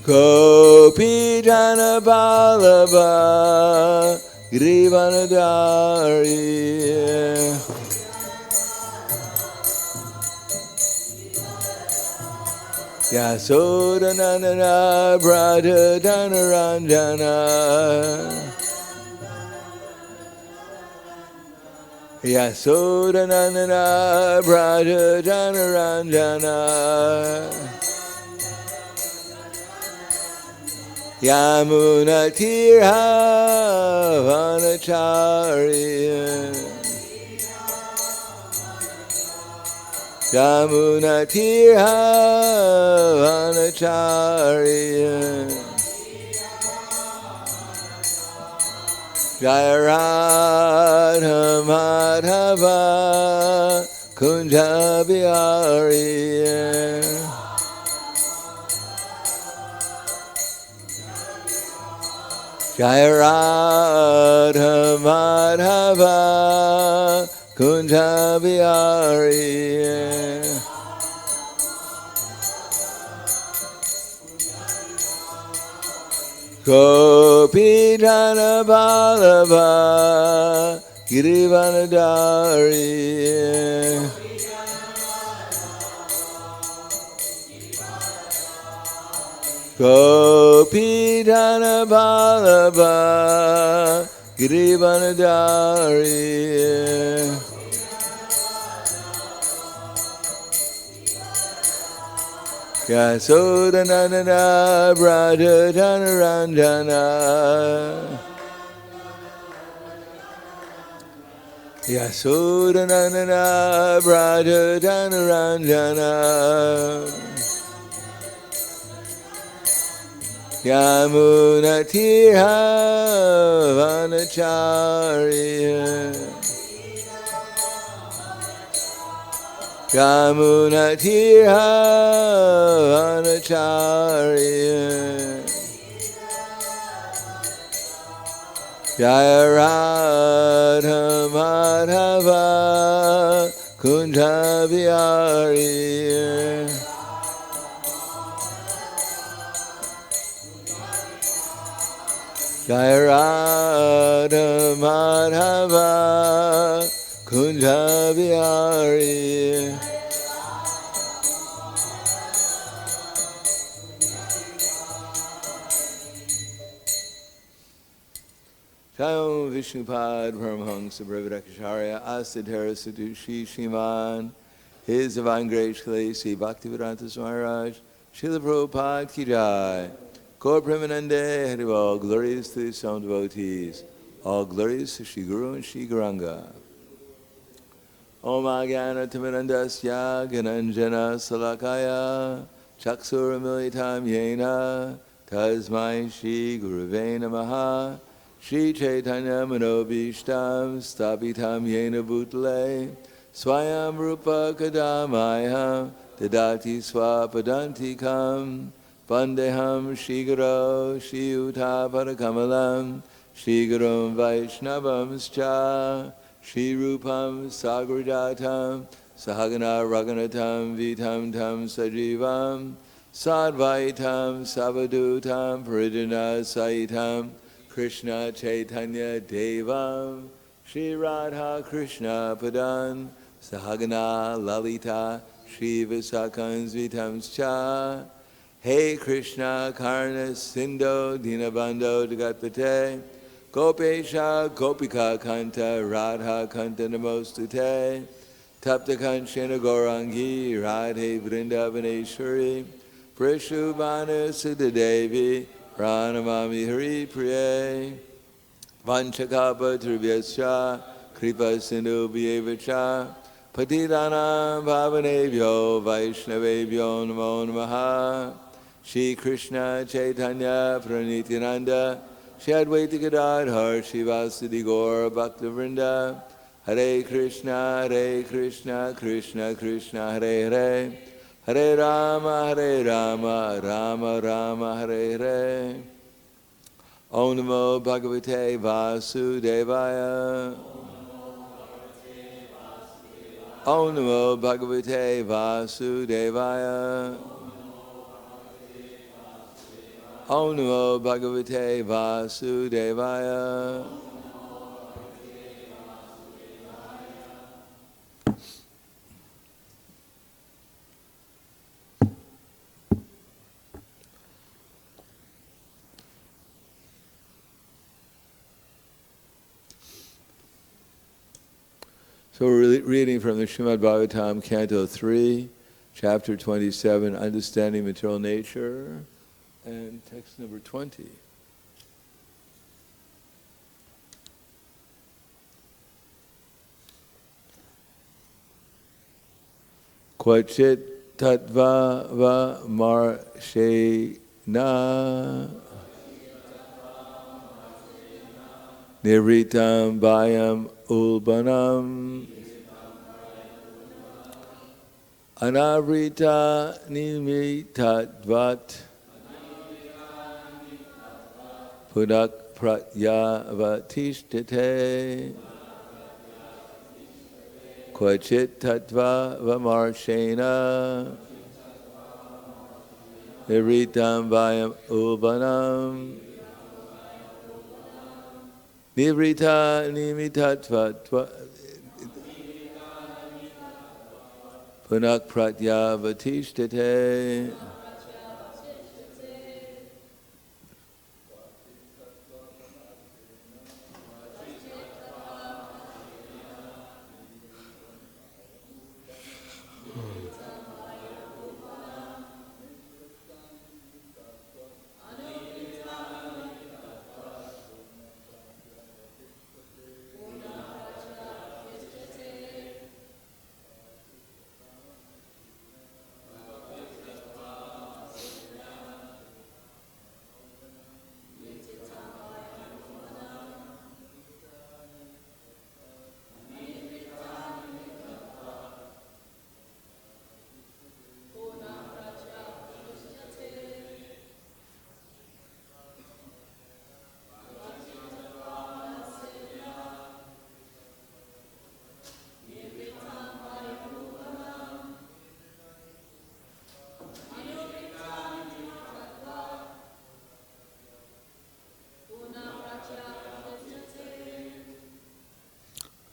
Gopi Jana Vallabha Grivanadari Yasodanandana Brata Dhanaranjana Yasodanandana Brata Dhanaranjana Yamuna Tirha Vanacharya Yamuna Tirha Vanacharya Jaya Radha Madhava Kunja Bihari Jaya Radha Madhava Kunja Bihari Gopi Jana Vallabha Girivanadari Gopi Jana Vallabha Girivanadari Yasodanandana Brata Dhanaranjana Yasodanandana Brata Dhanaranjana Yamuna Tirha Vanacharya Yamuna Tirha Vanacharya Jaya Radha Madhava Kunja Bihari Jaya Radha Madhava Kunja Bihari Jayam Vishnupad Paramahansa Brahmadakacharya Asadhara Sadushi Shiman His Divine Grace Sri Bhaktivedanta Swamiraj Srila Prabhupada Ki Jai Gaur Premanande Haribol, glorious to the sound devotees, all glorious to Shri Guru and Shri Gauranga. Om Ajnana Timirandasya Gananjana Salakaya Chaksura Militam Yena Tasmai Shri Guruve Namaha Shri Chaitanya Manobhishtam Stapitam Yena Bhutale Swayam Rupa Kadamaya Dadati Swapadantikam Vandeham Shri Guru Shri Yuta Padakamalam Shri Gurum Vaishnavamscha Shri Rupam Sagrajatam Sahagana Raghunatam Vitam Tam Sajivam Sadvaitam Savadutam Parijana Saitam Kṛṣṇa Chaitanya Devam Shri Radha Kṛṣṇa Padan Sahagana Lalita Shri Visakans Vitamscha Hey Kṛṣṇa Karna Sindho Dinabandho Jagatpate Gopesha Gopika Kanta Radha Kanta Namostute Tapta Kanchana Gaurangi Radhe Vrindavaneshwari Prishubhana Siddhadevi Pranamami Hari Priye Vanchakapa Trivyascha Kripa Sindhu Vyevacha Patitanam Bhavanebhyo Vaishnavebhyo Namo Namaha Shri Kṛṣṇa Chaitanya Pranityananda Shri Advaita Gadadhar Shivasadi Gaura Bhaktavrinda Hare Kṛṣṇa Krishna Krishna Hare Hare Hare Rama Rama Rama Hare Hare Om Namo Bhagavate Vasudevaya Om Namo Bhagavate Vasudevaya Om Namo Bhagavate Vasudevaya. So we're reading from the Srimad Bhagavatam, Canto 3, Chapter 27, Understanding Material Nature, and text number 20. Kvacit tattvāvamarśena nivṛttam bhayam ulbaṇam anivṛtta-nimittatvāt punaḥ pratyavatiṣṭhate kvacit tattvāvamarśena nivṛttam bhayam ulbaṇam anivṛtta-nimittatvāt punaḥ pratyavatiṣṭhate.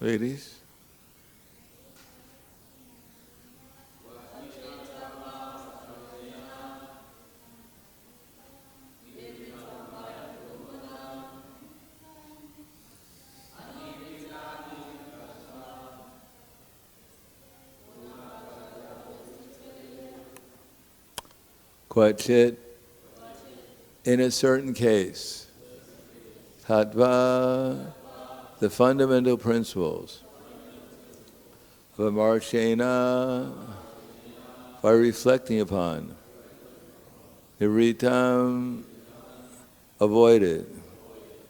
Ladies? Kvacit, in a certain case, tattva, the fundamental principles of avamarśena, by reflecting upon, nivṛttam, avoided,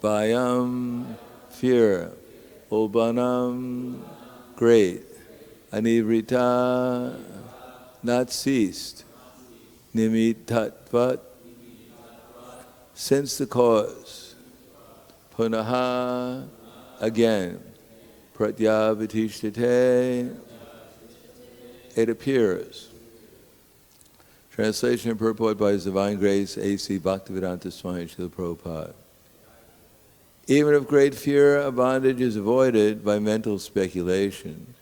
bhayam, fear, ulbaṇam, great, anivṛtta, not ceased, nimittatvāt, since the cause, punaḥ, again, pratyavatiṣṭhate, it appears. Translation and purport by His Divine Grace, A.C. Bhaktivedanta Swami Srila Prabhupada. Even if great fear of bondage is avoided by mental speculation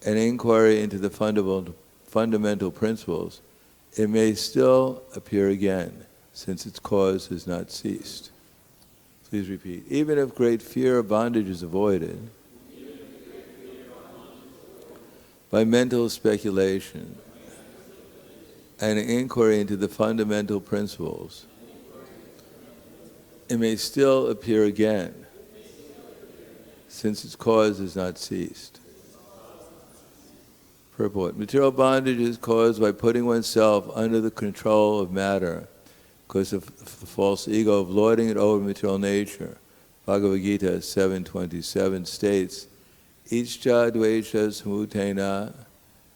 and inquiry into the fundamental principles, it may still appear again, since its cause has not ceased. Please repeat. Even if great fear of bondage is avoided by mental speculation and inquiry into the fundamental principles, it may still appear again, since its cause has not ceased. Purport. Material bondage is caused by putting oneself under the control of matter, because of the false ego of lording it over material nature. Bhagavad-gītā 7:27 states, icchā-dveṣa-samutthena,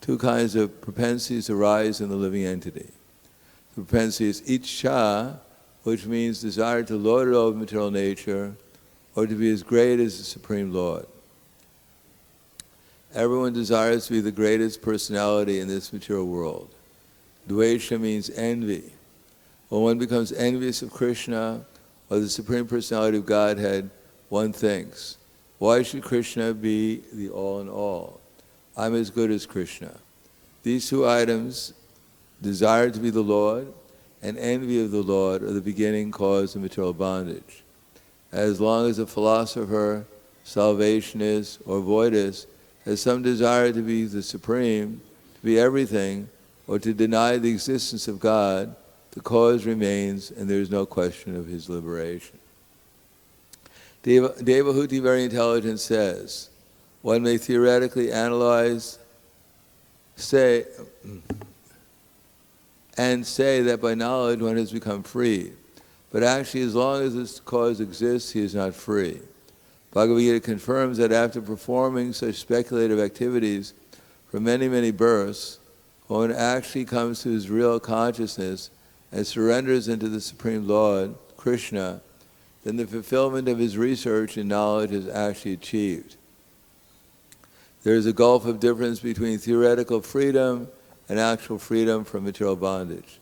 two kinds of propensities arise in the living entity. The propensity is icchā, which means desire to lord it over material nature, or to be as great as the Supreme Lord. Everyone desires to be the greatest personality in this material world. Dveṣa means envy. When one becomes envious of Kṛṣṇa or the Supreme Personality of Godhead, one thinks, why should Kṛṣṇa be the all in all? I'm as good as Kṛṣṇa. These two items, desire to be the Lord and envy of the Lord, are the beginning cause of material bondage. As long as a philosopher, salvationist, or voidist has some desire to be the Supreme, to be everything, or to deny the existence of God, the cause remains and there is no question of his liberation. Devahuti, very intelligent, says, one may theoretically analyze, say that by knowledge one has become free. But actually, as long as this cause exists, he is not free. Bhagavad-gītā confirms that after performing such speculative activities for many, many births, when one actually comes to his real consciousness and surrenders into the Supreme Lord, Kṛṣṇa, then the fulfillment of his research and knowledge is actually achieved. There is a gulf of difference between theoretical freedom and actual freedom from material bondage.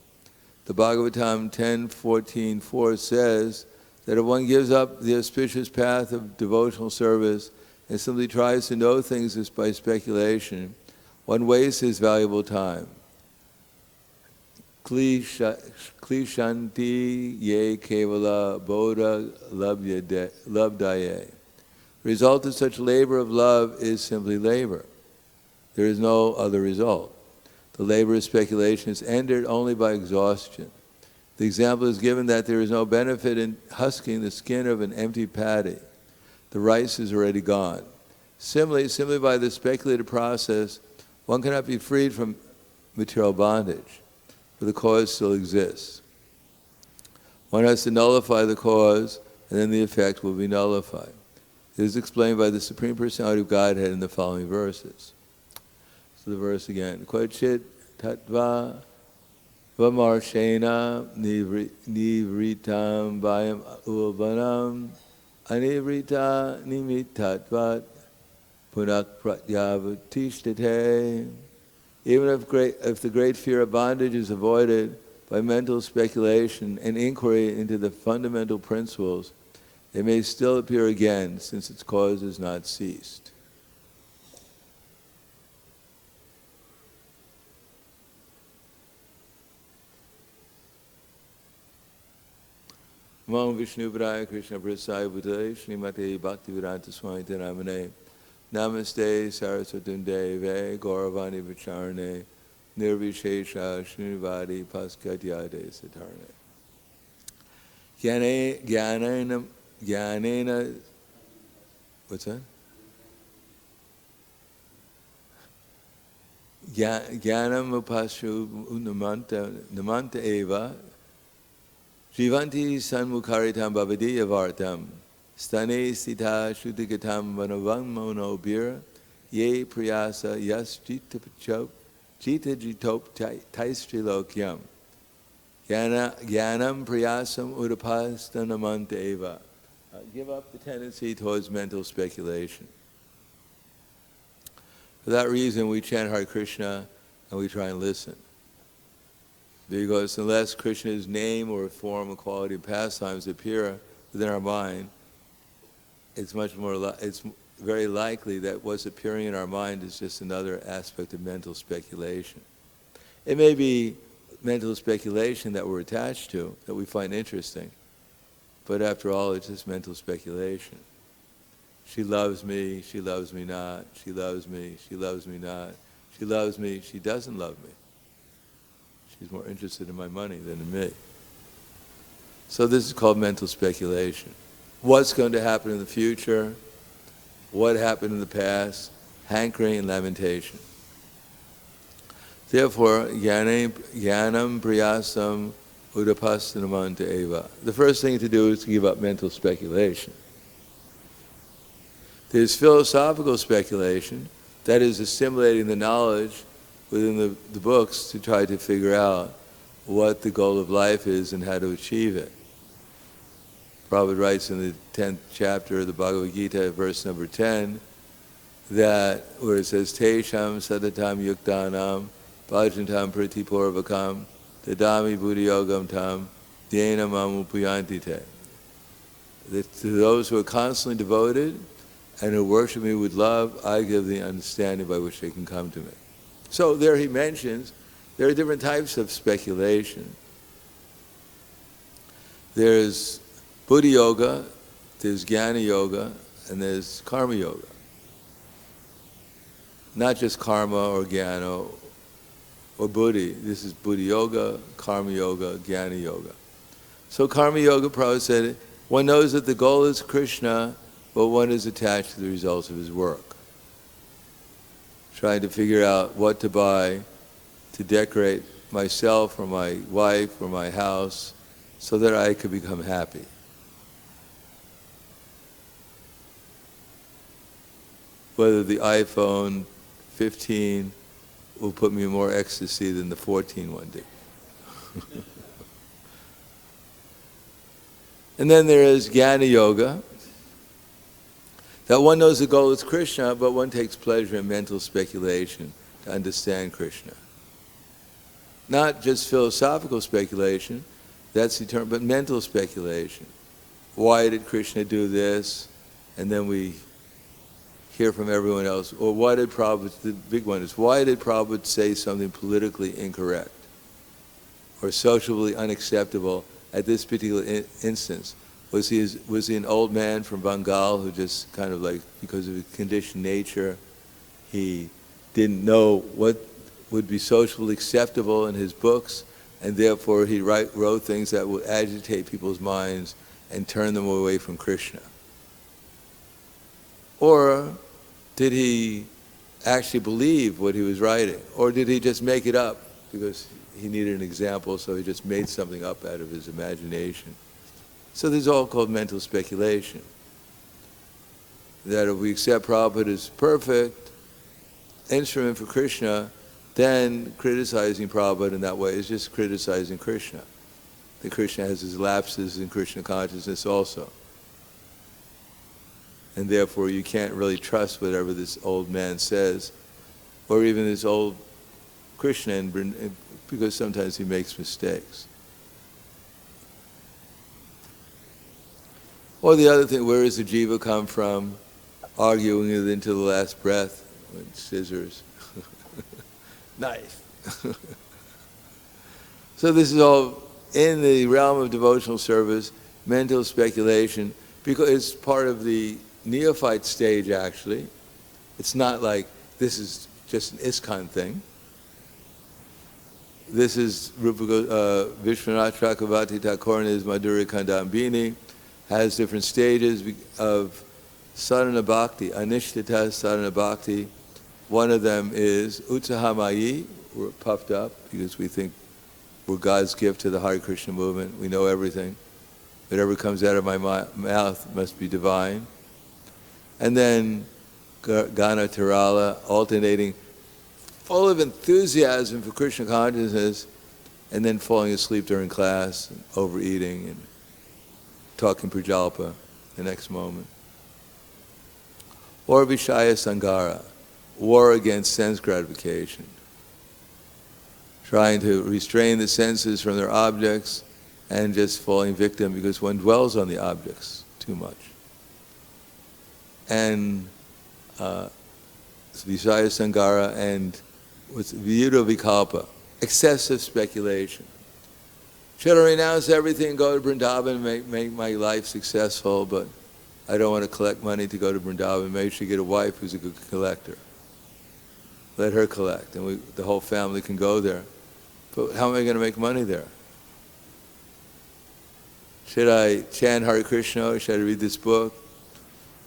The Bhagavatam 10:14-4 says that if one gives up the auspicious path of devotional service and simply tries to know things just by speculation, one wastes his valuable time. Klishanti ye kevala bodha labdaye. The result of such labor of love is simply labor. There is no other result. The labor of speculation is ended only by exhaustion. The example is given that there is no benefit in husking the skin of an empty paddy. The rice is already gone. Simply by the speculative process, one cannot be freed from material bondage, but the cause still exists. One has to nullify the cause, and then the effect will be nullified. It is explained by the Supreme Personality of Godhead in the following verses. So the verse again. Kvacit tattvāvamarśena nivṛttam bhayam ulbaṇam anivṛtta-nimittatvāt punaḥ pratyavatiṣṭhate. Even if the great fear of bondage is avoided by mental speculation and inquiry into the fundamental principles, it may still appear again, since its cause has not ceased. Namo Vishnu Padaya Krishna Prasaya Bhutale Srimate Bhaktivedanta Swami Namane Namaste Saraswati Deve Gauravani Vicharane Nirvishesha Srinivadi Paskatyade Satarne. Jnanena, what's that? Jnanam upashu namanta eva Jivanti sanmukharitam bhavadi avartam stane sita shuddhagatam vanavam monobir ye priyasa yas jita jitop taistrilokyam jnanam priyasam udapasthanamanta eva. Give up the tendency towards mental speculation. For that reason, we chant Hare Kṛṣṇa and we try and listen. Because unless Krishna's name or form or quality of pastimes appear within our mind, it's very likely that what's appearing in our mind is just another aspect of mental speculation. It may be mental speculation that we're attached to, that we find interesting, but after all, it's just mental speculation. She loves me not. She loves me not. She loves me, she doesn't love me. She's more interested in my money than in me. So this is called mental speculation. What's going to happen in the future? What happened in the past? Hankering and lamentation. Therefore, jnanam priyasam udapasthanamanta eva. The first thing to do is to give up mental speculation. There's philosophical speculation, that is assimilating the knowledge within the books to try to figure out what the goal of life is and how to achieve it. Prabhupada writes in the 10th chapter of the Bhagavad-gītā, verse number 10, that where it says, Tesham sadatam yuktanam bhajantam pratipurvakam dadami buddhiyogam tam yena mam upayanti te. That to those who are constantly devoted and who worship me with love, I give the understanding by which they can come to me. So there he mentions there are different types of speculation. There's Buddha yoga, there's Jnana yoga, and there's Karma yoga. Not just karma or jnana or buddhi. This is Buddha yoga, Karma yoga, Jnana yoga. So Karma yoga, Prabhupada said, one knows that the goal is Kṛṣṇa, but one is attached to the results of his work. Trying to figure out what to buy to decorate myself or my wife or my house so that I could become happy. Whether the iPhone 15 will put me in more ecstasy than the 14 one did. And then there is Jnana yoga, that one knows the goal is Kṛṣṇa, but one takes pleasure in mental speculation to understand Kṛṣṇa. Not just philosophical speculation, that's eternal, but mental speculation. Why did Kṛṣṇa do this? And then we hear from everyone else. Or why did Prabhupada, the big one is, why did Prabhupada say something politically incorrect or socially unacceptable at this particular instance? Was he an old man from Bengal who just kind of like, because of his conditioned nature, he didn't know what would be socially acceptable in his books, and therefore he wrote things that would agitate people's minds and turn them away from Kṛṣṇa? Or did he actually believe what he was writing? Or did he just make it up because he needed an example, so he just made something up out of his imagination? So this is all called mental speculation. That if we accept Prabhupada as perfect instrument for Kṛṣṇa, then criticizing Prabhupada in that way is just criticizing Kṛṣṇa. That Kṛṣṇa has his lapses in Kṛṣṇa consciousness also. And therefore you can't really trust whatever this old man says, or even this old Kṛṣṇa, because sometimes he makes mistakes. Or the other thing, where does the jiva come from? Arguing it into the last breath with scissors. Knife. So this is all in the realm of devotional service, mental speculation, because it's part of the neophyte stage actually. It's not like this is just an ISKCON thing. This is Vishwanath Chakravarti Thakur in his Madhurya Kandambini, has different stages of sadhana bhakti, anishtita sadhana bhakti. One of them is utsahamayi, we're puffed up because we think we're God's gift to the Hare Krishna movement. We know everything. Whatever comes out of my mouth must be divine. And then Gana Tirala, alternating, full of enthusiasm for Krishna consciousness, and then falling asleep during class, and overeating, and talking prajalpa the next moment. Or Vishaya Sangara, war against sense gratification. Trying to restrain the senses from their objects and just falling victim because one dwells on the objects too much. And Vishaya Sangara and what's Vyuta Vikalpa, excessive speculation. Should I renounce everything, go to Vrindavan, make my life successful, but I don't want to collect money to go to Vrindavan. Maybe I should get a wife who's a good collector. Let her collect, and the whole family can go there. But how am I going to make money there? Should I chant Hare Krishna, or should I read this book?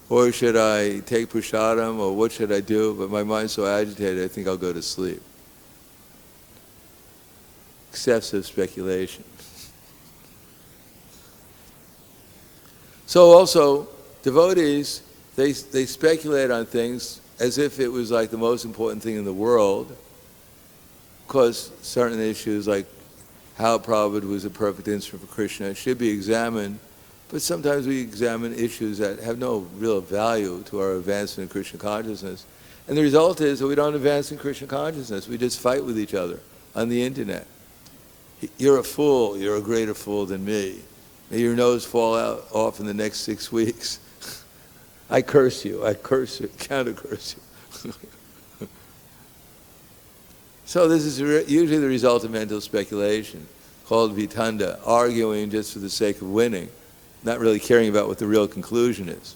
Or should I take prasadam, or what should I do? But my mind's so agitated, I think I'll go to sleep. Excessive speculation. So also, devotees, they speculate on things as if it was like the most important thing in the world. Of course, certain issues like how Prabhupada was a perfect instrument for Krishna should be examined, but sometimes we examine issues that have no real value to our advancement in Krishna consciousness. And the result is that we don't advance in Krishna consciousness, we just fight with each other on the internet. You're a fool. You're a greater fool than me. May your nose fall off in the next 6 weeks. I curse you. I curse you. Counter curse you. So this is usually the result of mental speculation, called vitanda, arguing just for the sake of winning, not really caring about what the real conclusion is.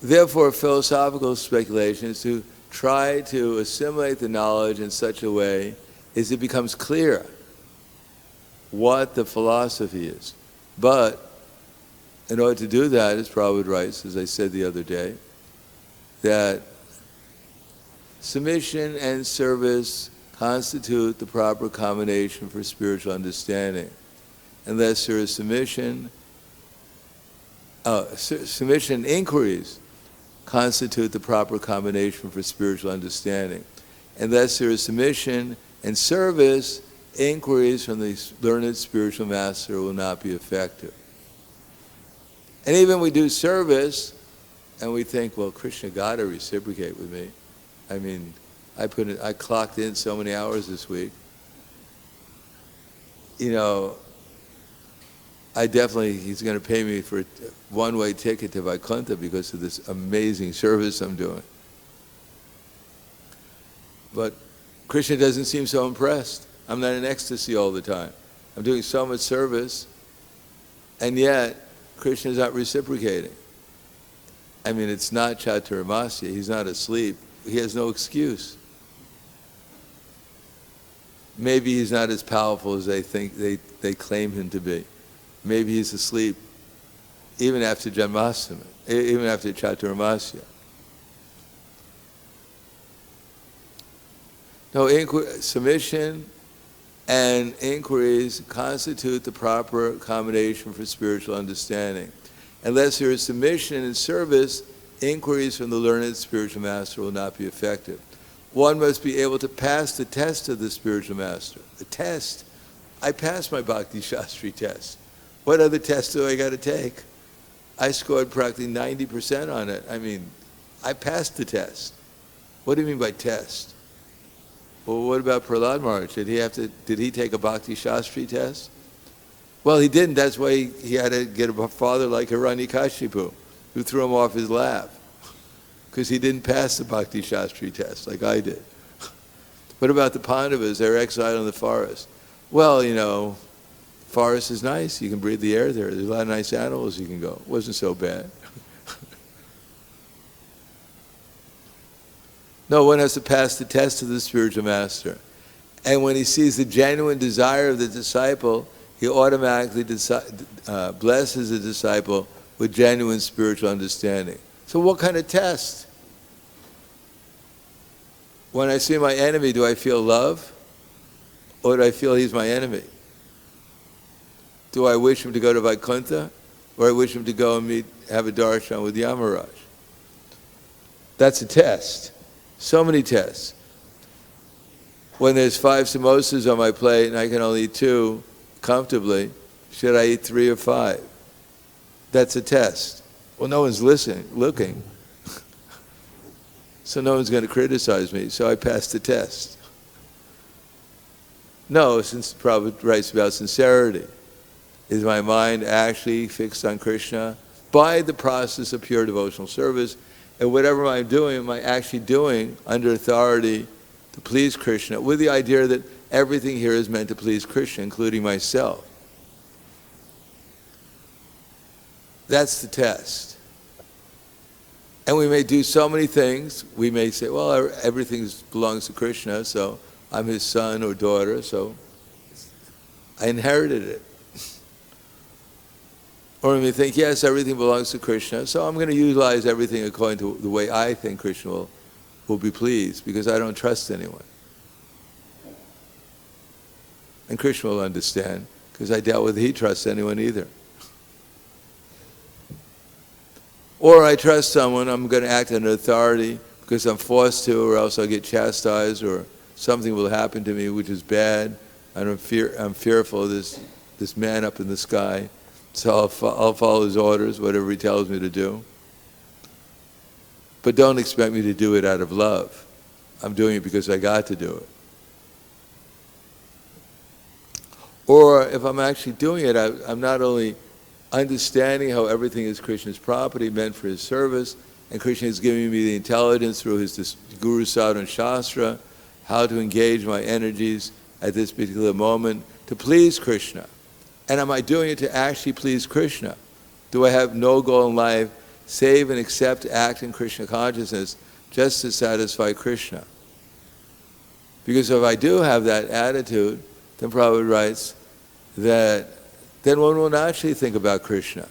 Therefore, philosophical speculation is to try to assimilate the knowledge in such a way as it becomes clear what the philosophy is. But in order to do that, as Prabhupada writes, as I said the other day, that submission and service constitute the proper combination for spiritual understanding. Unless there is submission and inquiries constitute the proper combination for spiritual understanding. Unless there is submission and service, inquiries from the learned spiritual master will not be effective. And even we do service, and we think, well, Kṛṣṇa got to reciprocate with me. I mean, I clocked in so many hours this week. You know, he's going to pay me for a one-way ticket to Vaikuntha because of this amazing service I'm doing. But Kṛṣṇa doesn't seem so impressed. I'm not in ecstasy all the time. I'm doing so much service, and yet Kṛṣṇa is not reciprocating. I mean, it's not tattvāvamarśena. He's not asleep. He has no excuse. Maybe he's not as powerful as they claim him to be. Maybe he's asleep even after Janmashtami, even after tattvāvamarśena. No, submission and inquiries constitute the proper combination for spiritual understanding. Unless there is submission and service, inquiries from the learned spiritual master will not be effective. One must be able to pass the test of the spiritual master. The test. I passed my Bhakti Shastri test. What other test do I got to take? I scored practically 90% on it. I mean, I passed the test. What do you mean by test? Well, what about Prahlad Maharaj? Did he take a Bhakti Shastri test? Well, he didn't. That's why he had to get a father like Hiranyakashipu, who threw him off his lap, because he didn't pass the Bhakti Shastri test like I did. What about the Pandavas? They were exiled in the forest. Well, you know, forest is nice. You can breathe the air there. There's a lot of nice animals you can go. It wasn't so bad. No, one has to pass the test of the spiritual master. And when he sees the genuine desire of the disciple, he automatically blesses the disciple with genuine spiritual understanding. So what kind of test? When I see my enemy, do I feel love? Or do I feel he's my enemy? Do I wish him to go to Vaikuntha? Or I wish him to go and have a darshan with Yamaraj? That's a test. So many tests. When there's 5 samosas on my plate and I can only eat 2 comfortably, should I eat 3 or 5? That's a test. Well, no one's looking. So no one's going to criticize me, so I passed the test. No, since Prabhupada writes about sincerity. Is my mind actually fixed on Kṛṣṇa by the process of pure devotional service? And whatever I'm doing, am I actually doing under authority to please Kṛṣṇa, with the idea that everything here is meant to please Kṛṣṇa, including myself? That's the test. And we may do so many things. We may say, well, everything belongs to Kṛṣṇa, so I'm his son or daughter, so I inherited it. Or we may think, yes, everything belongs to Kṛṣṇa, so I'm going to utilize everything according to the way I think Kṛṣṇa will be pleased, because I don't trust anyone. And Kṛṣṇa will understand, because I doubt whether he trusts anyone either. Or I trust someone, I'm going to act under authority because I'm forced to, or else I'll get chastised, or something will happen to me which is bad. I'm fearful of this man up in the sky. So I'll follow his orders, whatever he tells me to do. But don't expect me to do it out of love. I'm doing it because I got to do it. Or if I'm actually doing it, I'm not only understanding how everything is Krishna's property, meant for his service, and Krishna is giving me the intelligence through his Guru, Sadhana, and Shastra, how to engage my energies at this particular moment to please Krishna. And am I doing it to actually please Krishna? Do I have no goal in life save and accept act in Krishna consciousness just to satisfy Krishna? Because if I do have that attitude, then Prabhupada writes that then one will naturally think about Krishna.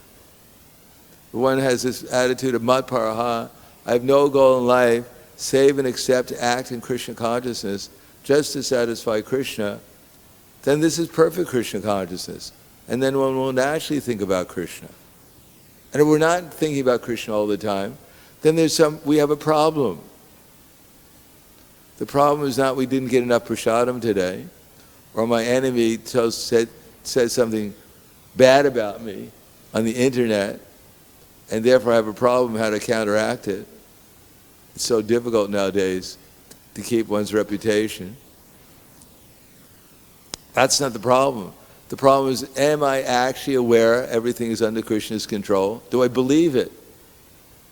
One has this attitude of mat paraha, I have no goal in life save and accept act in Krishna consciousness just to satisfy Krishna, then this is perfect Krishna consciousness. And then one will naturally think about Krishna. And if we're not thinking about Krishna all the time, then we have a problem. The problem is not we didn't get enough prasadam today, or my enemy said something bad about me on the internet, and therefore I have a problem how to counteract it. It's so difficult nowadays to keep one's reputation. That's not the problem. The problem is, am I actually aware everything is under Krishna's control? Do I believe it?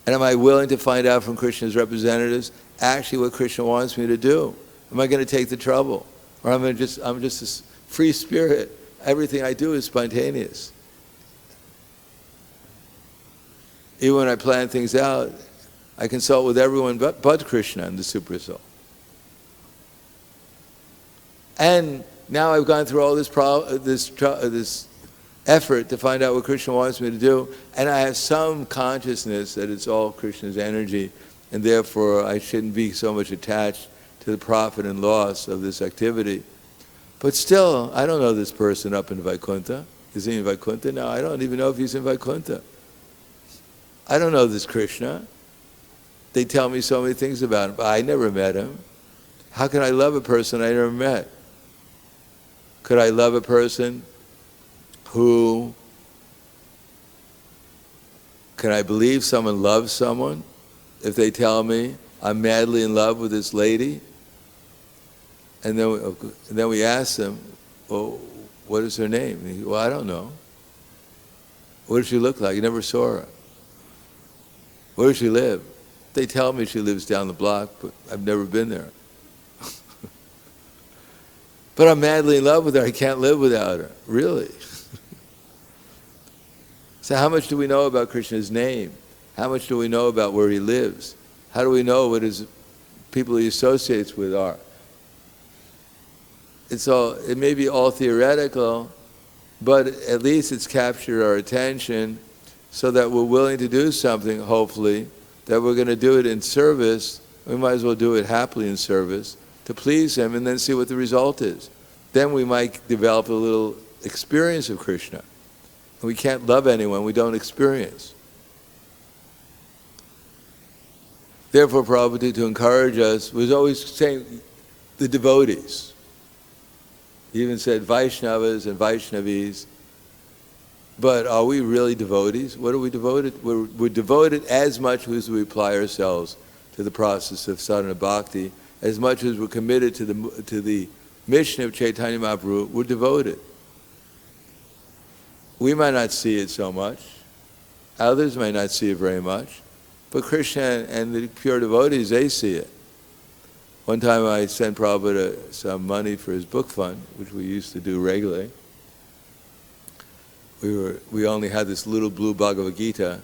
And am I willing to find out from Krishna's representatives actually what Krishna wants me to do? Am I going to take the trouble? Or I'm just a free spirit. Everything I do is spontaneous. Even when I plan things out, I consult with everyone but Krishna and the Super Soul. And now I've gone through all this effort to find out what Krishna wants me to do, and I have some consciousness that it's all Krishna's energy, and therefore I shouldn't be so much attached to the profit and loss of this activity. But still, I don't know this person up in Vaikuntha. Is he in Vaikuntha? No, I don't even know if he's in Vaikuntha. I don't know this Krishna. They tell me so many things about him, but I never met him. How can I love a person I never met? Could I love a person who... Can I believe someone loves someone if they tell me I'm madly in love with this lady? And then we ask them, well, what is her name? And he, well, I don't know. What does she look like? You never saw her. Where does she live? They tell me she lives down the block, but I've never been there. But I'm madly in love with her. I can't live without her. Really? So how much do we know about Krishna's name? How much do we know about where he lives? How do we know what his people he associates with are? It may be all theoretical, but at least it's captured our attention so that we're willing to do something, hopefully, that we're going to do it in service. We might as well do it happily in service to please him and then see what the result is. Then we might develop a little experience of Krishna. We can't love anyone we don't experience. Therefore, Prabhupada, to encourage us, was always saying the devotees. He even said Vaishnavas and Vaishnavis. But are we really devotees? What are we devoted? We're devoted as much as we apply ourselves to the process of sadhana bhakti, as much as we're committed to the mission of Chaitanya Mahaprabhu, we're devoted. We might not see it so much. Others might not see it very much. But Krishna and the pure devotees, they see it. One time I sent Prabhupada some money for his book fund, which we used to do regularly. We only had this little blue Bhagavad-gītā,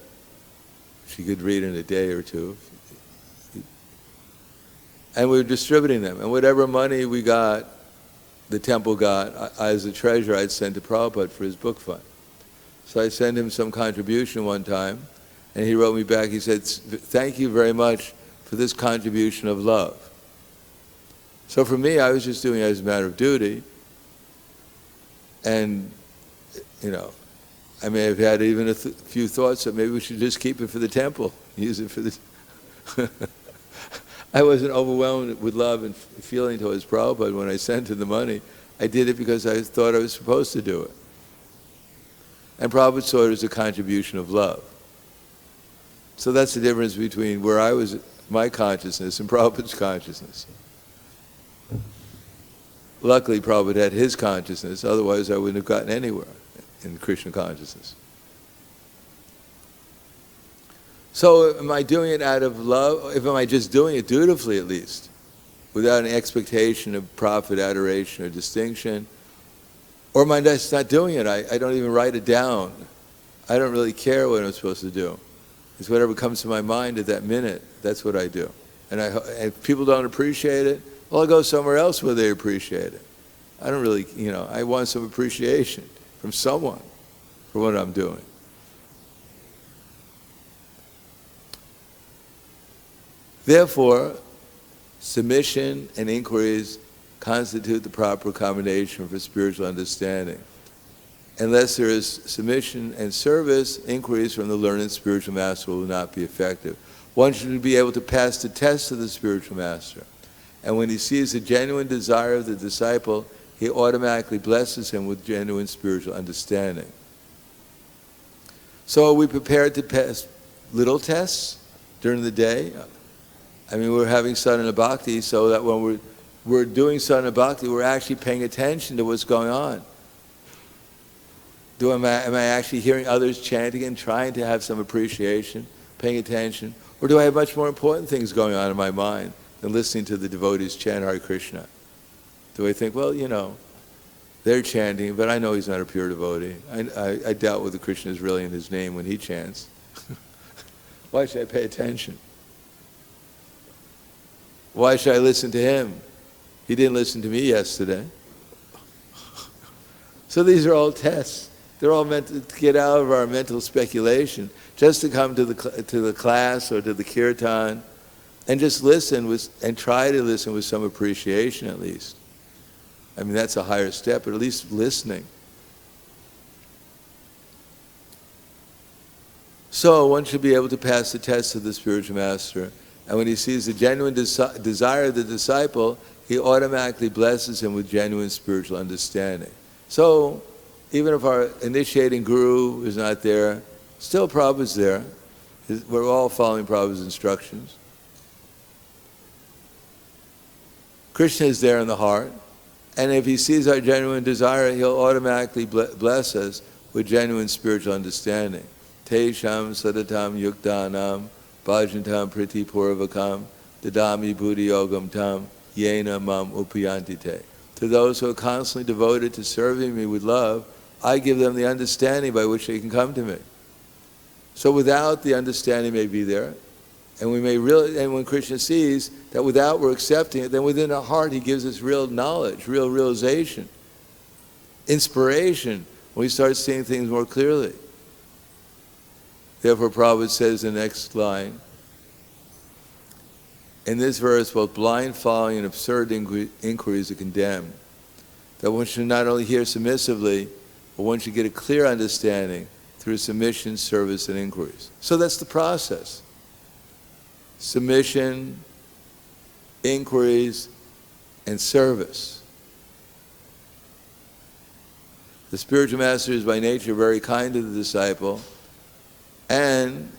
which you could read in a day or two. And we were distributing them. And whatever money we got, the temple got, as a treasurer, I'd send to Prabhupada for his book fund. So I sent him some contribution one time, and he wrote me back, he said, thank you very much for this contribution of love. So for me, I was just doing it as a matter of duty. And, I may have had even a few thoughts that maybe we should just keep it for the temple, use it for this. I wasn't overwhelmed with love and feeling towards Prabhupada when I sent him the money. I did it because I thought I was supposed to do it. And Prabhupada saw it as a contribution of love. So that's the difference between where I was, my consciousness, and Prabhupada's consciousness. Luckily, Prabhupada had his consciousness, otherwise I wouldn't have gotten anywhere in Krishna consciousness. So am I doing it out of love? Am I just doing it dutifully at least, without an expectation of profit, adoration, or distinction? Or am I just not doing it? I don't even write it down. I don't really care what I'm supposed to do. It's whatever comes to my mind at that minute. That's what I do. And if people don't appreciate it, well, I'll go somewhere else where they appreciate it. I don't really, I want some appreciation from someone for what I'm doing. Therefore, submission and inquiries constitute the proper accommodation for spiritual understanding. Unless there is submission and service, inquiries from the learned spiritual master will not be effective. One should be able to pass the test of the spiritual master. And when he sees the genuine desire of the disciple, he automatically blesses him with genuine spiritual understanding. So are we prepared to pass little tests during the day? I mean, we're having sadhana bhakti, so that when we're doing sadhana bhakti, we're actually paying attention to what's going on. Am I actually hearing others chanting and trying to have some appreciation, paying attention? Or do I have much more important things going on in my mind than listening to the devotees chant Hare Krishna? Do I think, well, they're chanting, but I know he's not a pure devotee. I doubt whether Krishna is really in his name when he chants. Why should I pay attention? Why should I listen to him? He didn't listen to me yesterday. So these are all tests. They're all meant to get out of our mental speculation, just to come to the class or to the kirtan, and just listen and try to listen with some appreciation at least. I mean, that's a higher step, but at least listening. So one should be able to pass the test of the spiritual master, and when he sees the genuine desire of the disciple, he automatically blesses him with genuine spiritual understanding. So even if our initiating guru is not there, still Prabhupada's there. We're all following Prabhupada's instructions. Krishna is there in the heart, and if he sees our genuine desire, he'll automatically bless us with genuine spiritual understanding. Tesham sadatam yuktanam bhajantam priti purvakam dadami buddhi yogam tam yena mam upayantite. To those who are constantly devoted to serving me with love, I give them the understanding by which they can come to me. So without, the understanding may be there, and when Krishna sees that without we're accepting it, then within our heart he gives us real knowledge, real realization, inspiration, when we start seeing things more clearly. Therefore Prabhupada says in the next line, in this verse, both blind following and absurd inquiries are condemned. That one should not only hear submissively, but one should get a clear understanding through submission, service, and inquiries. So that's the process. Submission, inquiries, and service. The spiritual master is by nature very kind to the disciple, and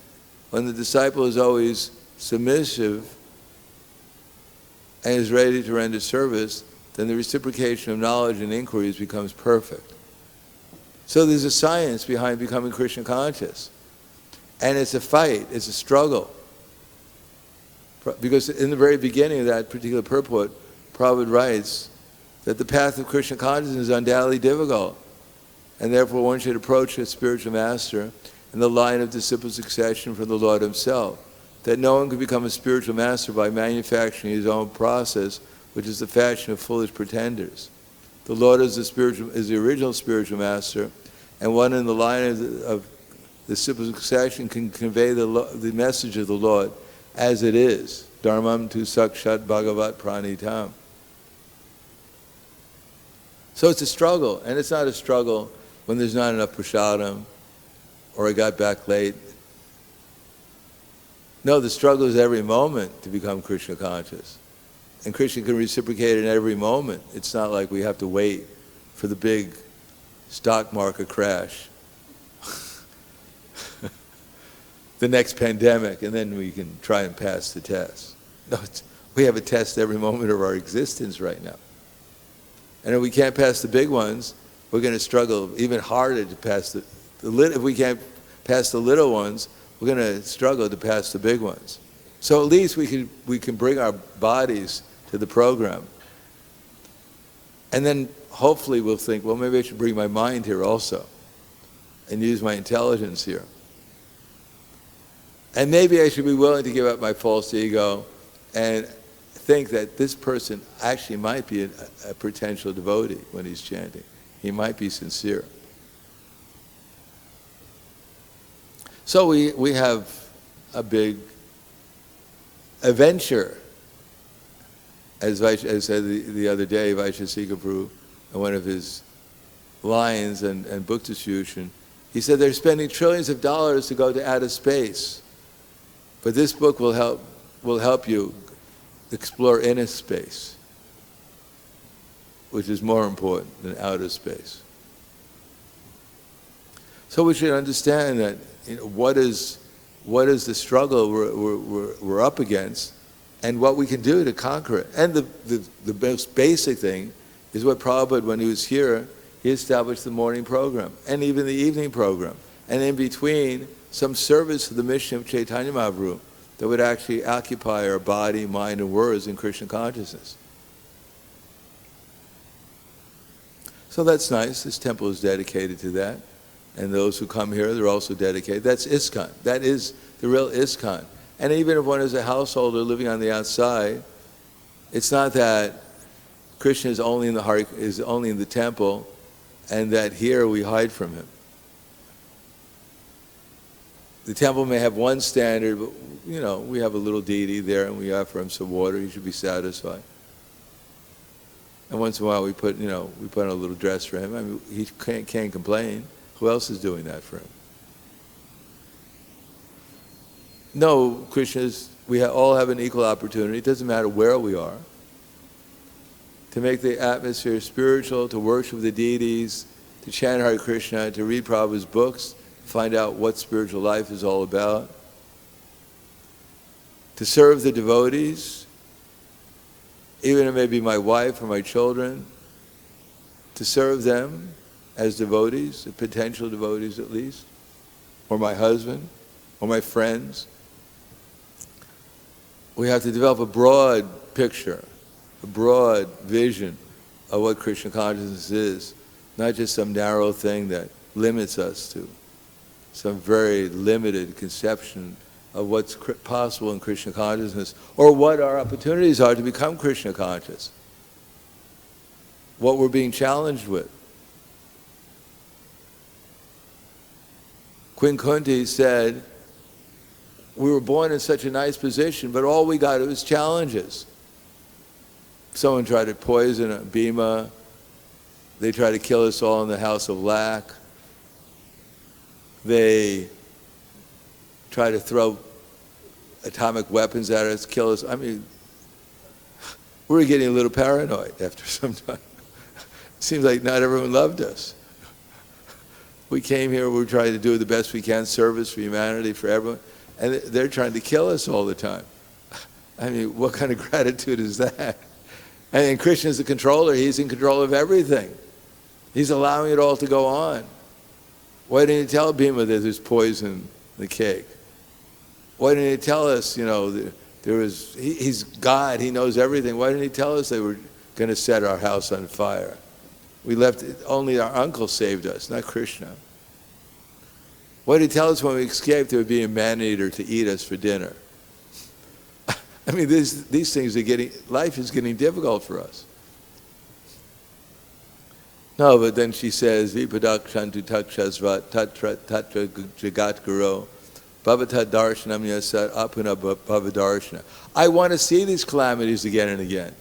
when the disciple is always submissive and is ready to render service, then the reciprocation of knowledge and inquiries becomes perfect. So there's a science behind becoming Krishna conscious. And it's a fight, it's a struggle. Because in the very beginning of that particular purport, Prabhupada writes that the path of Krishna consciousness is undoubtedly difficult. And therefore one should approach a spiritual master in the line of disciple succession from the Lord himself. That no one can become a spiritual master by manufacturing his own process, which is the fashion of foolish pretenders. The Lord is the original spiritual master, and one in the line of the disciple succession can convey the message of the Lord as it is. Dharmam tu sakshat bhagavat pranitam. So it's a struggle, and it's not a struggle when there's not enough prasadam, or I got back late. No, the struggle is every moment to become Krishna conscious. And Krishna can reciprocate in every moment. It's not like we have to wait for the big stock market crash, the next pandemic, and then we can try and pass the test. No, we have a test every moment of our existence right now. And if we can't pass the big ones, we're going to struggle even harder to pass if we can't pass the little ones, we're going to struggle to pass the big ones. So at least we can bring our bodies to the program. And then hopefully we'll think, well, maybe I should bring my mind here also and use my intelligence here. And maybe I should be willing to give up my false ego and think that this person actually might be a potential devotee when he's chanting. He might be sincere. So we have a big adventure. As said the other day, Vaishya Prabhu, in one of his lines and book distribution, he said they're spending trillions of dollars to go to outer space. But this book will help you explore inner space, which is more important than outer space. So we should understand that what is the struggle we're up against, and what we can do to conquer it. And the most basic thing is what Prabhupada, when he was here, he established the morning program and even the evening program, and in between some service to the mission of Chaitanya Mahaprabhu that would actually occupy our body, mind, and words in Krishna consciousness. So that's nice. This temple is dedicated to that. And those who come here, they're also dedicated. That's ISKCON. That is the real ISKCON. And even if one is a householder living on the outside, it's not that Krishna is only in the heart, is only in the temple, and that here we hide from him. The temple may have one standard, but we have a little deity there, and we offer him some water. He should be satisfied. And once in a while, we put on a little dress for him. I mean, he can't complain. Who else is doing that for him? No, Krishna's, we all have an equal opportunity. It doesn't matter where we are. To make the atmosphere spiritual, to worship the deities, to chant Hare Krishna, to read Prabhupada's books, find out what spiritual life is all about. To serve the devotees, even if it may be my wife or my children, to serve them as devotees, potential devotees at least, or my husband, or my friends. We have to develop a broad picture, a broad vision of what Krishna consciousness is, not just some narrow thing that limits us to some very limited conception of what's possible in Krishna consciousness, or what our opportunities are to become Krishna conscious, what we're being challenged with. Queen Kunti said, we were born in such a nice position, but all we got was challenges. Someone tried to poison Bhima. They tried to kill us all in the house of lack. They tried to throw atomic weapons at us, kill us. I mean, we were getting a little paranoid after some time. It seems like not everyone loved us. We came here, we were trying to do the best we can, service for humanity, for everyone, and they're trying to kill us all the time. I mean, what kind of gratitude is that? And Krishna is the controller. He's in control of everything. He's allowing it all to go on. Why didn't he tell Bhima that there's poison in the cake? Why didn't he tell us, he's God, he knows everything. Why didn't he tell us they were going to set our house on fire? We left, only our uncle saved us, not Krishna. What did he tell us when we escaped there would be a man-eater to eat us for dinner? I mean, these things life is getting difficult for us. No, but then she says, Vipadak-shantu takshasvat tatra jagat guru bhavata darshanam yasat apuna bhavadarshana. I want to see these calamities again and again.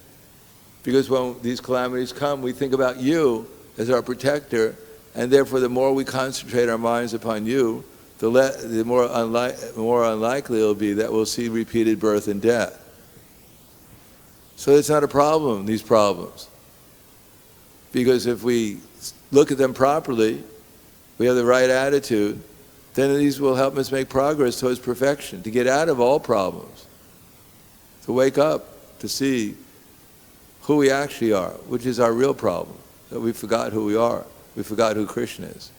Because when these calamities come, we think about you as our protector, and therefore the more we concentrate our minds upon you, the more unlikely it will be that we'll see repeated birth and death. So it's not a problem, these problems. Because if we look at them properly, we have the right attitude, then these will help us make progress towards perfection, to get out of all problems, to wake up, to see who we actually are, which is our real problem, that we forgot who we are. We forgot who Kṛṣṇa is.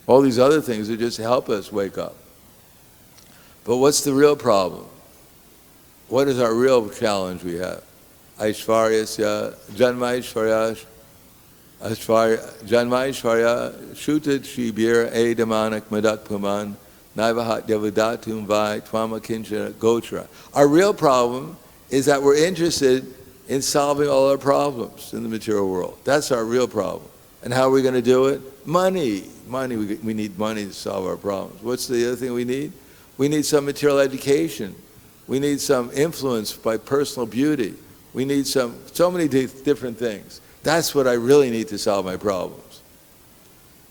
All these other things that just help us wake up. But what's the real problem? What is our real challenge we have? Aishvaryasya, janmaishvarya, janmaishvarya, shutat shibir edamanak madak puman, naivahat devadatum vai tvama kincha gotra. Our real problem is that we're interested in solving all our problems in the material world. That's our real problem. And how are we going to do it? Money. Money. We need money to solve our problems. What's the other thing we need? We need some material education. We need some influence by personal beauty. We need so many different things. That's what I really need to solve my problems.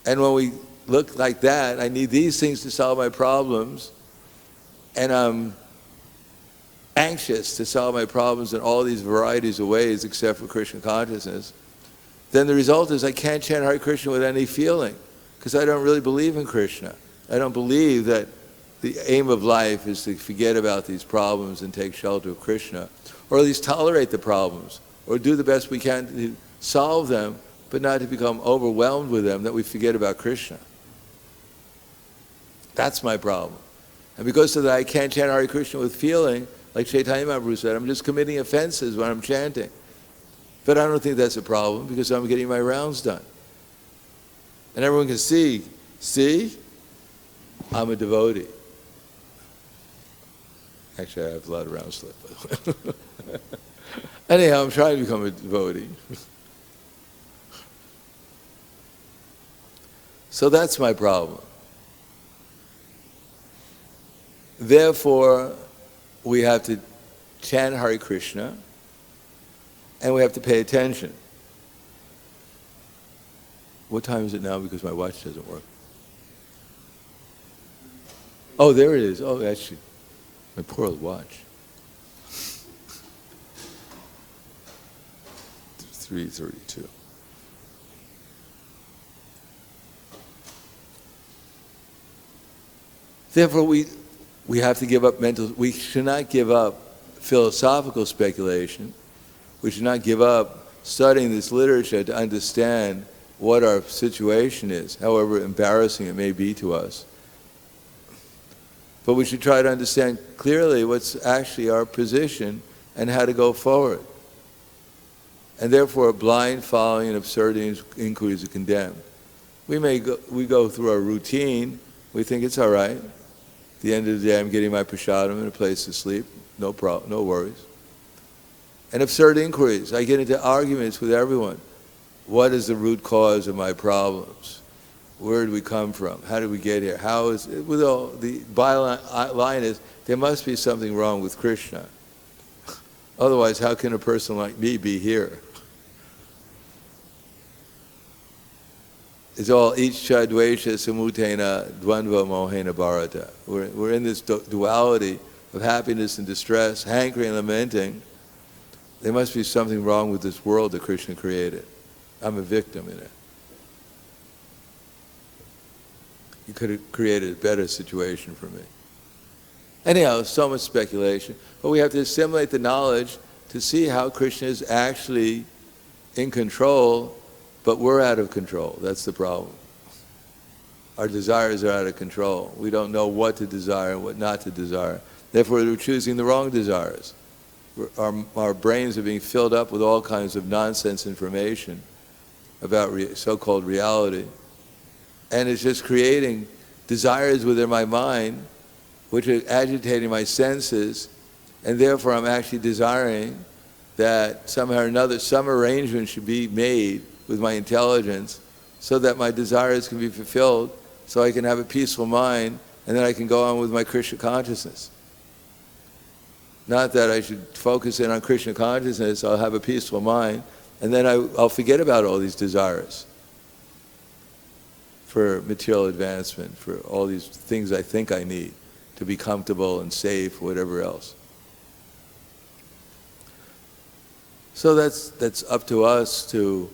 And when we look like that, I need these things to solve my problems, and I'm anxious to solve my problems in all these varieties of ways except for Kṛṣṇa consciousness, then the result is I can't chant Hare Krishna with any feeling, because I don't really believe in Kṛṣṇa. I don't believe that the aim of life is to forget about these problems and take shelter of Kṛṣṇa, or at least tolerate the problems, or do the best we can to solve them, but not to become overwhelmed with them that we forget about Kṛṣṇa. That's my problem. And because of that, I can't chant Hare Krishna with feeling, like Chaitanya Mahaprabhu said, I'm just committing offenses when I'm chanting. But I don't think that's a problem, because I'm getting my rounds done. And everyone can see, I'm a devotee. Actually, I have a lot of rounds left. Anyhow, I'm trying to become a devotee. So that's my problem. Therefore, we have to chant Hare Krishna, and we have to pay attention. What time is it now? Because my watch doesn't work. Oh, there it is. Oh, actually, my poor old watch. 3:32. Therefore, we have to give up we should not give up philosophical speculation. We should not give up studying this literature to understand what our situation is, however embarrassing it may be to us. But we should try to understand clearly what's actually our position and how to go forward. And therefore, blind following and absurd inquiries are condemned. We go through our routine, we think it's all right. At the end of the day, I'm getting my prasadam and a place to sleep, no worries. And absurd inquiries, I get into arguments with everyone. What is the root cause of my problems? Where did we come from? How did we get here? How is it? With all the byline is, there must be something wrong with Kṛṣṇa. Otherwise, how can a person like me be here? It's all icchā-dveṣa-samutthena dvandva mohena bharata. We're in this duality of happiness and distress, hankering and lamenting. There must be something wrong with this world that Kṛṣṇa created. I'm a victim in it. He could have created a better situation for me. Anyhow, so much speculation. But we have to assimilate the knowledge to see how Kṛṣṇa is actually in control, but we're out of control. That's the problem. Our desires are out of control. We don't know what to desire and what not to desire. Therefore, we're choosing the wrong desires. Our brains are being filled up with all kinds of nonsense information about so-called reality. And it's just creating desires within my mind, which are agitating my senses, and therefore I'm actually desiring that somehow or another some arrangement should be made with my intelligence so that my desires can be fulfilled, so I can have a peaceful mind, and then I can go on with my Kṛṣṇa consciousness. Not that I should focus in on Kṛṣṇa consciousness, I'll have a peaceful mind, and then I'll forget about all these desires for material advancement, for all these things I think I need to be comfortable and safe, whatever else. So that's up to us to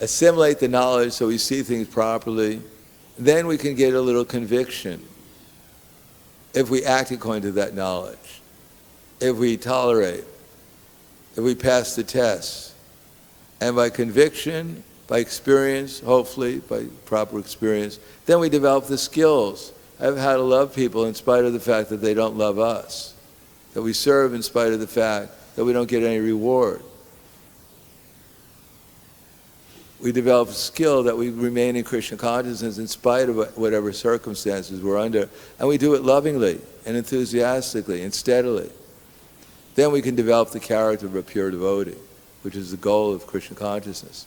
assimilate the knowledge so we see things properly. Then we can get a little conviction if we act according to that knowledge. If we tolerate, if we pass the test. And by conviction, by experience, hopefully, by proper experience, then we develop the skills of how to love people in spite of the fact that they don't love us, that we serve in spite of the fact that we don't get any reward. We develop a skill that we remain in Krishna consciousness in spite of whatever circumstances we're under, and we do it lovingly and enthusiastically and steadily. Then we can develop the character of a pure devotee, which is the goal of Krishna consciousness.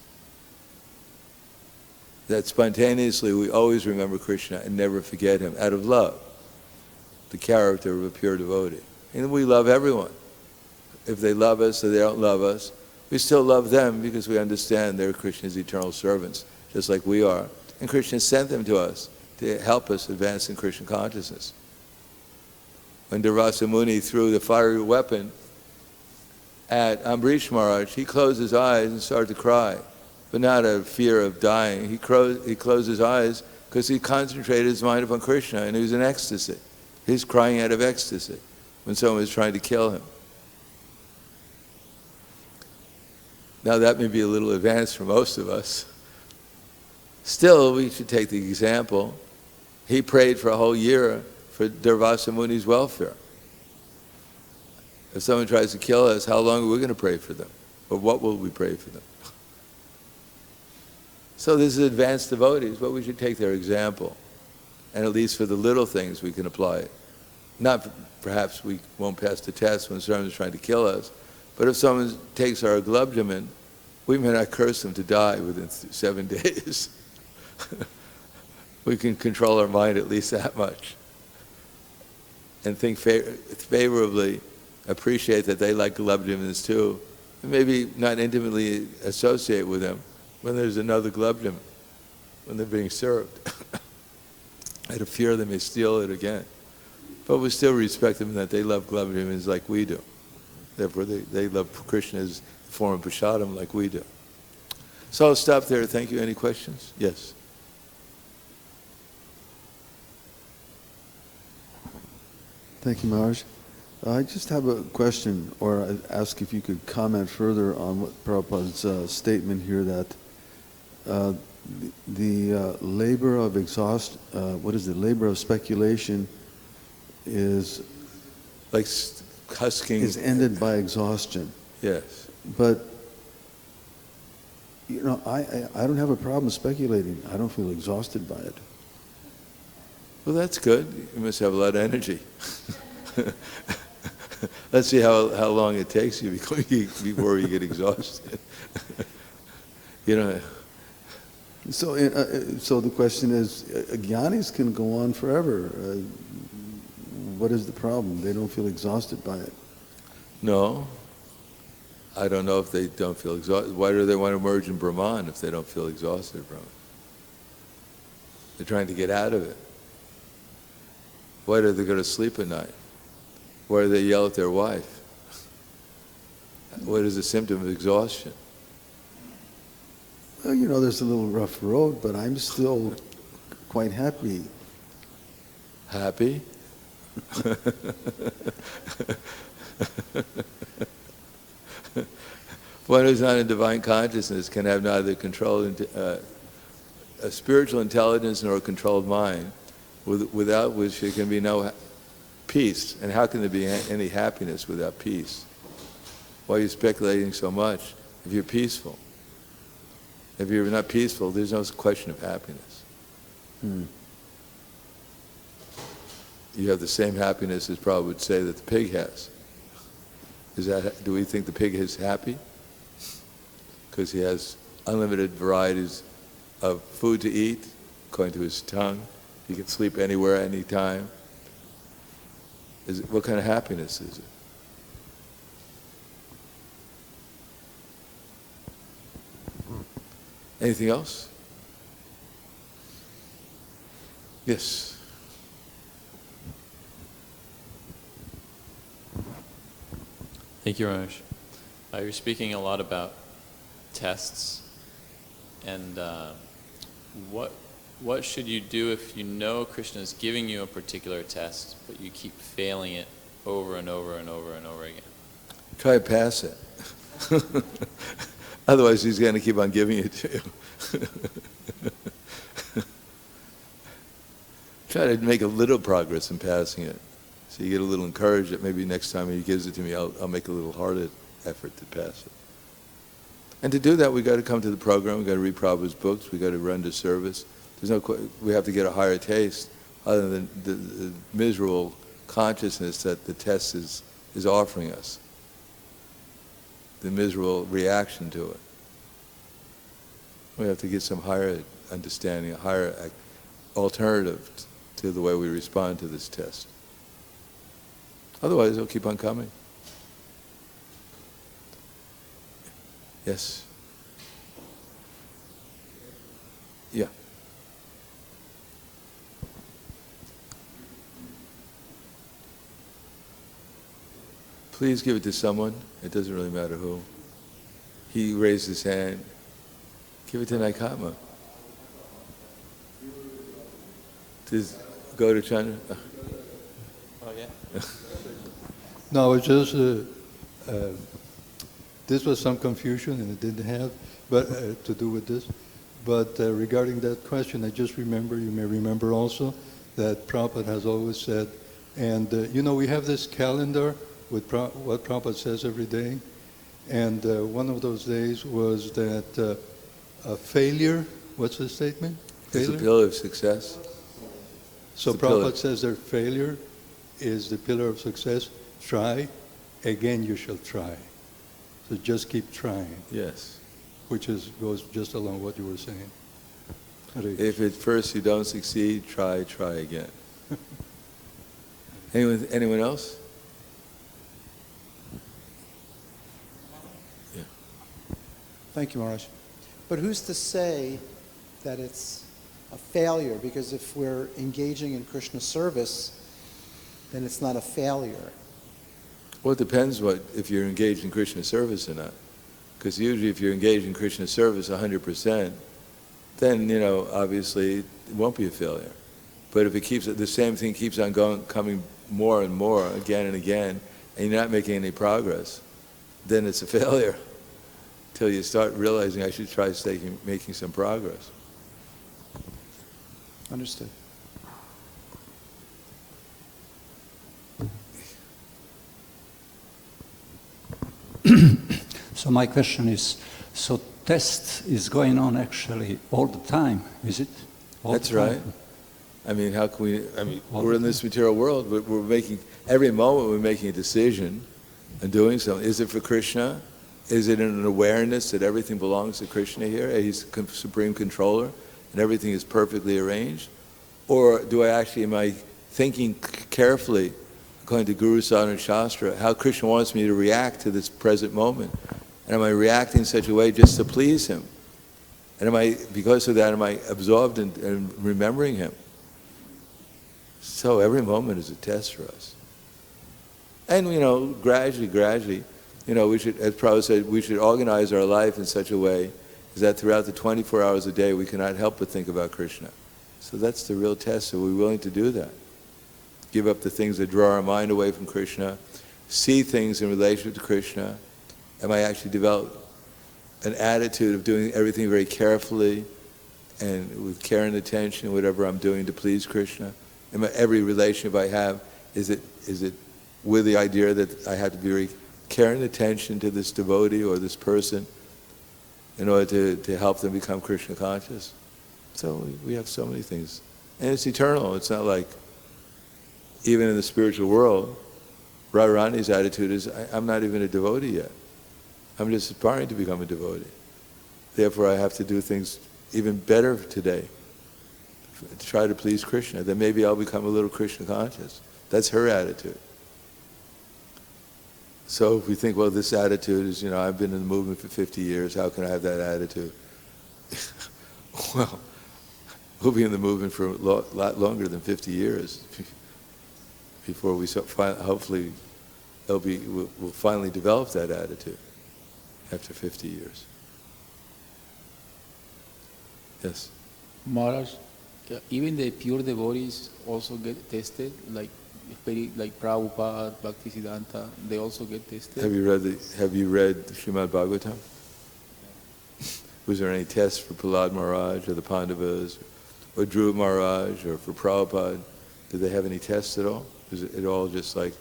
That spontaneously we always remember Krishna and never forget him out of love, the character of a pure devotee. And we love everyone. If they love us or they don't love us, we still love them because we understand they're Krishna's eternal servants, just like we are. And Krishna sent them to us to help us advance in Krishna consciousness. When Durvasa Muni threw the fiery weapon at Ambrish Maharaj, he closed his eyes and started to cry, but not out of fear of dying. He closed his eyes because he concentrated his mind upon Krishna, and he was in ecstasy. He was crying out of ecstasy when someone was trying to kill him. Now that may be a little advanced for most of us. Still, we should take the example. He prayed for a whole year for Durvasa Muni's welfare. If someone tries to kill us, how long are we going to pray for them? Or what will we pray for them? So this is advanced devotees, but we should take their example. And at least for the little things we can apply it. Not perhaps we won't pass the test when someone's trying to kill us, but if someone takes our glubjamin, we may not curse them to die within 7 days. We can control our mind at least that much. And think favorably, appreciate that they like glubjamins too, and maybe not intimately associate with them when there's another glubjamin, when they're being served. Out of fear they may steal it again. But we still respect them that they love glubjamins like we do. Therefore they love Krishna's form of prasadam like we do. So I'll stop there. Thank you. Any questions? Yes. Thank you, Maharaj. I just have a question, or I'd ask if you could comment further on what Prabhupada's statement here that the labor of labor of speculation is like husking. Is ended by exhaustion. Yes. But you know, I don't have a problem speculating. I don't feel exhausted by it. Well, that's good. You must have a lot of energy. Let's see how long it takes you before you get exhausted. You know. So the question is, jnanis can go on forever. What is the problem? They don't feel exhausted by it. No. I don't know if they don't feel exhausted. Why do they want to merge in Brahman if they don't feel exhausted from it? They're trying to get out of it. Why do they go to sleep at night? Why do they yell at their wife? What is a symptom of exhaustion? Well, you know, there's a little rough road, but I'm still quite happy. Happy? One who's not in divine consciousness can have neither a spiritual intelligence nor a controlled mind, without which there can be no peace. And how can there be any happiness without peace? Why are you speculating so much if you're peaceful? If you're not peaceful, there's no question of happiness. You have the same happiness as Prabhupada would say that the pig has. Do we think the pig is happy? Because he has unlimited varieties of food to eat, according to his tongue. He can sleep anywhere, anytime. What kind of happiness is it? Anything else? Yes. Thank you, Raj. You're speaking a lot about tests, and what should you do if you know Krishna is giving you a particular test, but you keep failing it over and over and over and over again? Try to pass it. Otherwise, he's going to keep on giving it to you. Try to make a little progress in passing it. So you get a little encouraged that maybe next time he gives it to me, I'll make a little harder effort to pass it. And to do that, we've got to come to the program, we've got to read Prabhupada's books, we've got to render service. We have to get a higher taste other than the miserable consciousness that the test is offering us. The miserable reaction to it. We have to get some higher understanding, a higher alternative to the way we respond to this test. Otherwise, it'll keep on coming. Yes? Yeah. Please give it to someone. It doesn't really matter who. He raised his hand. Give it to Naikatma. Just go to Chandra. Oh, yeah. No, it's just, this was some confusion and it didn't have to do with this. But regarding that question, I just remember, you may remember also, that Prabhupada has always said, and we have this calendar with what Prabhupada says every day. And one of those days was that failure, what's the statement? It's a pillar of success. So Prabhupada says that failure is the pillar of success. Try, again you shall try. So just keep trying. Yes. Which goes just along what you were saying. If at first you don't succeed, try again. Anyone else? Yeah. Thank you, Maharaj. But who's to say that it's a failure? Because if we're engaging in Krishna service, then it's not a failure. Well, it depends if you're engaged in Krishna service or not. Because usually if you're engaged in Krishna service 100%, then, obviously it won't be a failure. But if the same thing keeps on coming more and more, again and again, and you're not making any progress, then it's a failure. Till you start realizing I should try making some progress. Understood. So my question is, so test is going on actually all the time, is it? That's right. I mean, how can we're in this material world, but every moment we're making a decision and doing something. Is it for Krishna? Is it an awareness that everything belongs to Kṛṣṇa here? He's the supreme controller and everything is perfectly arranged? Or am I thinking carefully, according to Guru, Sadhana, and Shastra, how Krishna wants me to react to this present moment? And am I reacting in such a way just to please him? And because of that, am I absorbed in remembering him? So every moment is a test for us. And, gradually, we should, as Prabhupada said, we should organize our life in such a way that throughout the 24 hours a day, we cannot help but think about Krishna. So that's the real test. Are we willing to do that? Give up the things that draw our mind away from Krishna, see things in relation to Krishna. Am I actually develop an attitude of doing everything very carefully and with care and attention, whatever I'm doing to please Krishna? Every relationship I have, is it with the idea that I have to be very care and attention to this devotee or this person in order to help them become Krishna conscious? So we have so many things. And it's eternal. It's not like, even in the spiritual world, Radharani's attitude is, I'm not even a devotee yet. I'm just aspiring to become a devotee. Therefore I have to do things even better today to try to please Krishna. Then maybe I'll become a little Krishna conscious. That's her attitude. So if we think, well, this attitude is, I've been in the movement for 50 years, how can I have that attitude? Well, we'll be in the movement for a lot longer than 50 years before we hopefully we'll finally develop that attitude after 50 years. Yes? Maharaj, even the pure devotees also get tested, like like Prabhupada, Bhaktisiddhanta, they also get tested. Have you read Srimad Bhagavatam? Was there any tests for Prahlad Maharaj or the Pandavas or Dhruva Maharaj or for Prabhupada? Did they have any tests at all? Was it all just like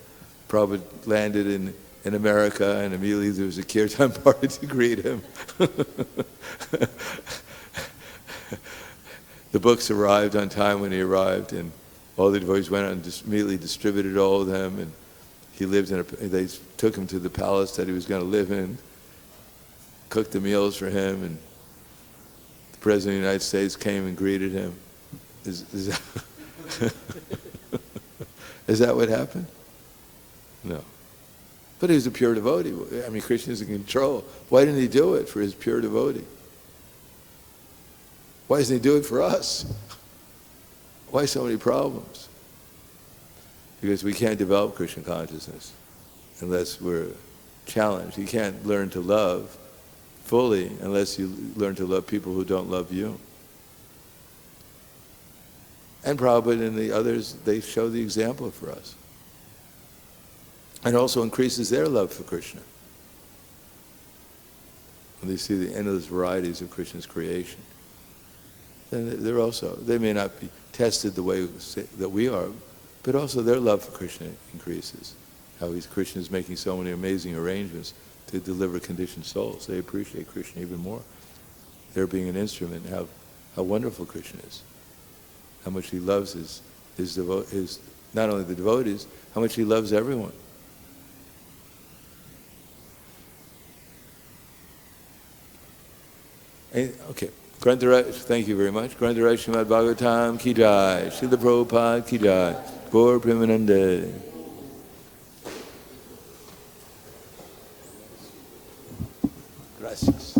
Prabhupada landed in America and immediately there was a kirtan party to greet him? The books arrived on time when he arrived, and all the devotees went out and immediately distributed all of them, and he lived they took him to the palace that he was going to live in, cooked the meals for him, and the President of the United States came and greeted him. Is that, is that what happened? No. But he was a pure devotee. I mean, Krishna is in control. Why didn't he do it for his pure devotee? Why doesn't he do it for us? Why so many problems? Because we can't develop Krishna consciousness unless we're challenged. You can't learn to love fully unless you learn to love people who don't love you. And Prabhupada and the others, they show the example for us. And also increases their love for Krishna. When they see the endless varieties of Krishna's creation. Then they may not be tested the way that we are, but also their love for Krishna increases. How Krishna is making so many amazing arrangements to deliver conditioned souls. They appreciate Krishna even more. They're being an instrument, how wonderful Krishna is. How much he loves his not only the devotees, how much he loves everyone. Okay. Thank you very much. Grantaraj Srimad Bhagavatam ki jai. Srila Prabhupada ki jai. Gaur Premanande. Gracias.